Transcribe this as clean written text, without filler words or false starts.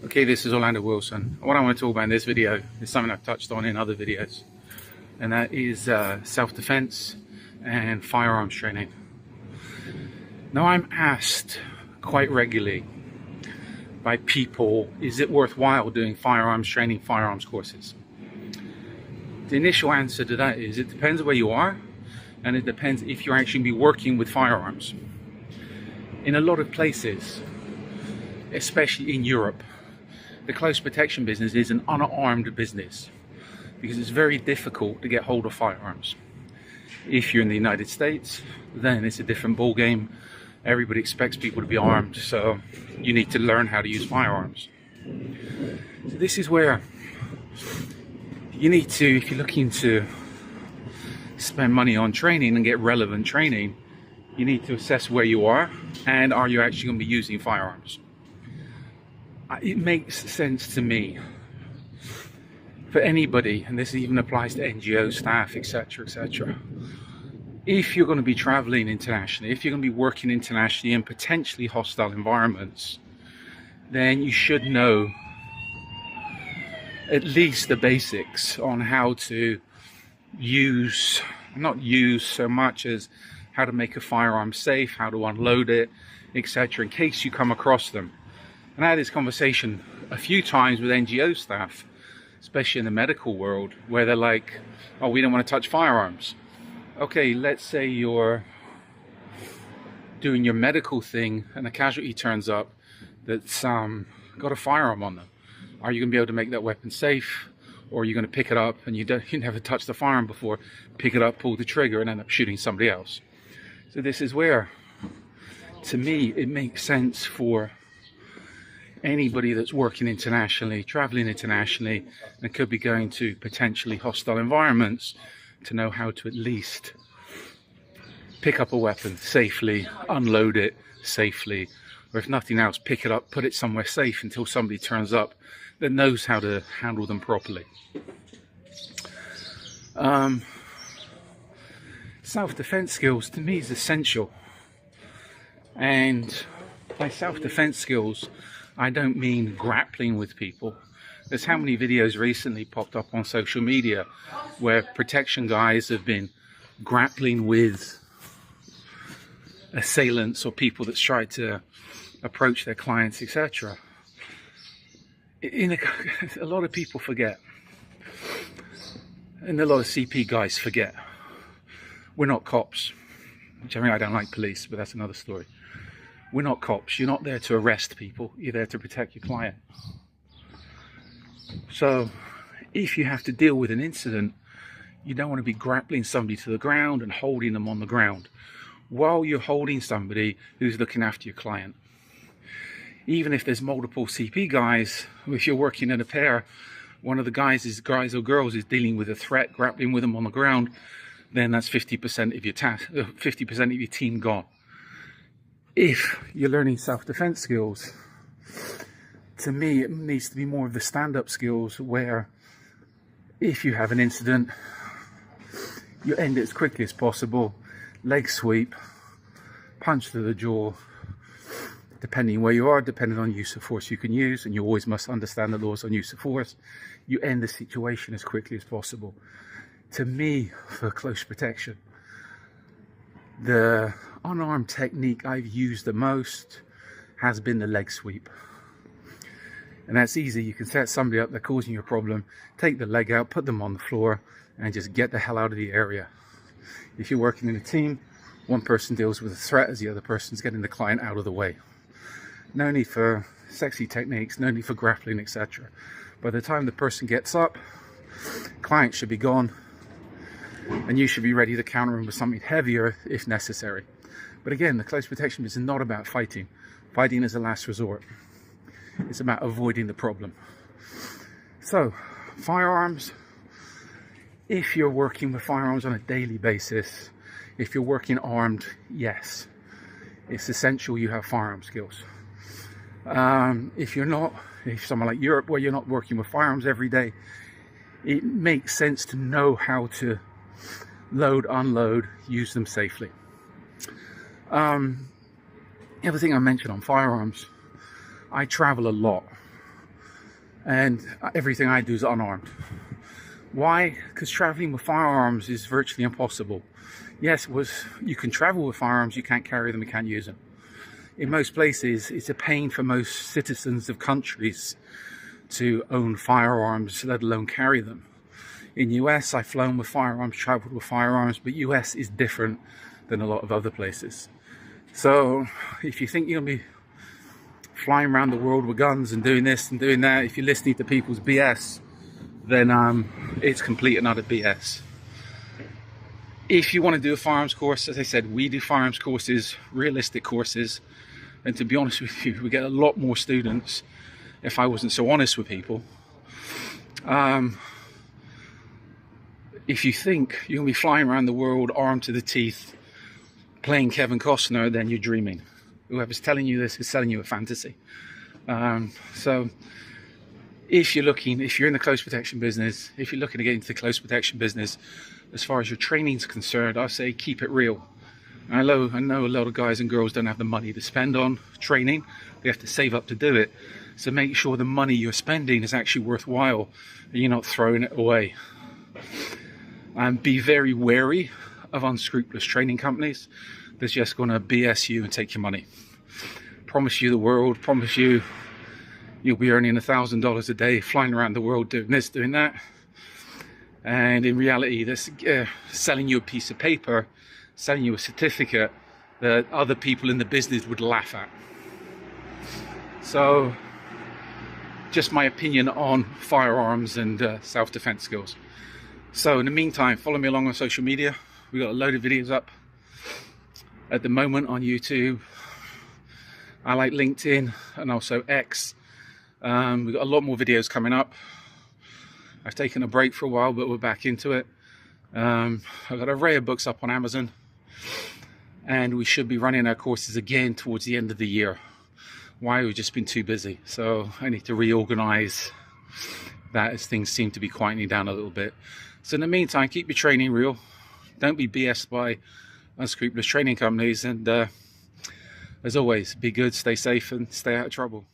Okay, this is Orlando Wilson. What I want to talk about in this video is something I've touched on in other videos, and that is self-defense and firearms training. Now, I'm asked quite regularly by people, is it worthwhile doing firearms training, firearms courses? The initial answer to that is it depends where you are, and it depends if you're actually be working with firearms. In a lot of places, especially in Europe, the close protection business is an unarmed business because it's very difficult to get hold of firearms. If you're in the United States, then it's a different ball game. Everybody expects people to be armed, so you need to learn how to use firearms. So this is where you need to, if you're looking to spend money on training and get relevant training, you need to assess where you are and are you actually going to be using firearms. It makes sense to me for anybody, and this even applies to NGO staff, etc., etc. If you're going to be traveling internationally, if you're going to be working internationally in potentially hostile environments, then you should know at least the basics on how to use, not use so much as how to make a firearm safe, how to unload it, etc., in case you come across them. And I had this conversation a few times with NGO staff, especially in the medical world, where they're like, oh, we don't want to touch firearms. Okay, let's say you're doing your medical thing and a casualty turns up that's got a firearm on them. Are you going to be able to make that weapon safe? Or are you going to pick it up and you never touched the firearm before, pick it up, pull the trigger and end up shooting somebody else? So this is where, to me, it makes sense for anybody that's working internationally, traveling internationally, and could be going to potentially hostile environments to know how to at least pick up a weapon safely, unload it safely, or if nothing else, pick it up, put it somewhere safe until somebody turns up that knows how to handle them properly. Self-defense skills to me is essential, and by self-defense skills I don't mean grappling with people. There's how many videos recently popped up on social media where protection guys have been grappling with assailants or people that's tried to approach their clients, etc. A lot of people forget, and a lot of CP guys forget, we're not cops. Which I mean, I don't like police, but that's another story. We're not cops. You're not there to arrest people. You're there to protect your client. So if you have to deal with an incident, you don't want to be grappling somebody to the ground and holding them on the ground while you're holding somebody who's looking after your client. Even if there's multiple CP guys, if you're working in a pair, one of the guys or girls is dealing with a threat, grappling with them on the ground, then that's 50% of your 50% of your team gone. If you're learning self-defense skills, to me it needs to be more of the stand-up skills where if you have an incident, you end it as quickly as possible, leg sweep, punch to the jaw, depending where you are, depending on use of force you can use, and you always must understand the laws on use of force, you end the situation as quickly as possible. To me, for close protection, the unarmed technique I've used the most has been the leg sweep. And that's easy. You can set somebody up, they're causing you a problem, take the leg out, put them on the floor, and just get the hell out of the area. If you're working in a team, one person deals with a threat as the other person's getting the client out of the way. No need for sexy techniques, no need for grappling, etc. By the time the person gets up, client should be gone, and you should be ready to counter him with something heavier if necessary. But again, the close protection is not about fighting. Fighting is a last resort. It's about avoiding the problem. So, firearms, if you're working with firearms on a daily basis, if you're working armed, yes, it's essential you have firearm skills. If you're not, if someone like Europe where you're not working with firearms every day, it makes sense to know how to load, unload, use them safely. Everything I mentioned on firearms, I travel a lot. and everything I do is unarmed. Why? Because traveling with firearms is virtually impossible. Yes, you can travel with firearms, you can't carry them, you can't use them. In most places, it's a pain for most citizens of countries to own firearms, let alone carry them. In US, I've flown with firearms, traveled with firearms, but US is different than a lot of other places. So if you think you're going to be flying around the world with guns and doing this and doing that, if you're listening to people's BS, then it's complete and utter BS. If you want to do a firearms course, as I said, we do firearms courses, realistic courses, and to be honest with you, we get a lot more students if I wasn't so honest with people. If you think you're going to be flying around the world armed to the teeth, playing Kevin Costner, then you're dreaming. Whoever's telling you this is selling you a fantasy. So if you're in the close protection business, if you're looking to get into the close protection business, as far as your training's concerned, I say keep it real. I know a lot of guys and girls don't have the money to spend on training. They have to save up to do it. So make sure the money you're spending is actually worthwhile and you're not throwing it away. And be very wary of unscrupulous training companies that's just going to BS you and take your money. Promise you the world, promise you you'll be earning $1,000 a day flying around the world doing this, doing that. And in reality, they're selling you a piece of paper, selling you a certificate that other people in the business would laugh at. So, just my opinion on firearms and self-defense skills. So in the meantime, follow me along on social media. We've got a load of videos up at the moment on YouTube. I like LinkedIn and also X. We've got a lot more videos coming up. I've taken a break for a while, but we're back into it. I've got an array of books up on Amazon, and we should be running our courses again towards the end of the year. Why? We've just been too busy. So I need to reorganize that as things seem to be quieting down a little bit. So in the meantime, keep your training real. Don't be BS'd by unscrupulous training companies. And as always, be good, stay safe, and stay out of trouble.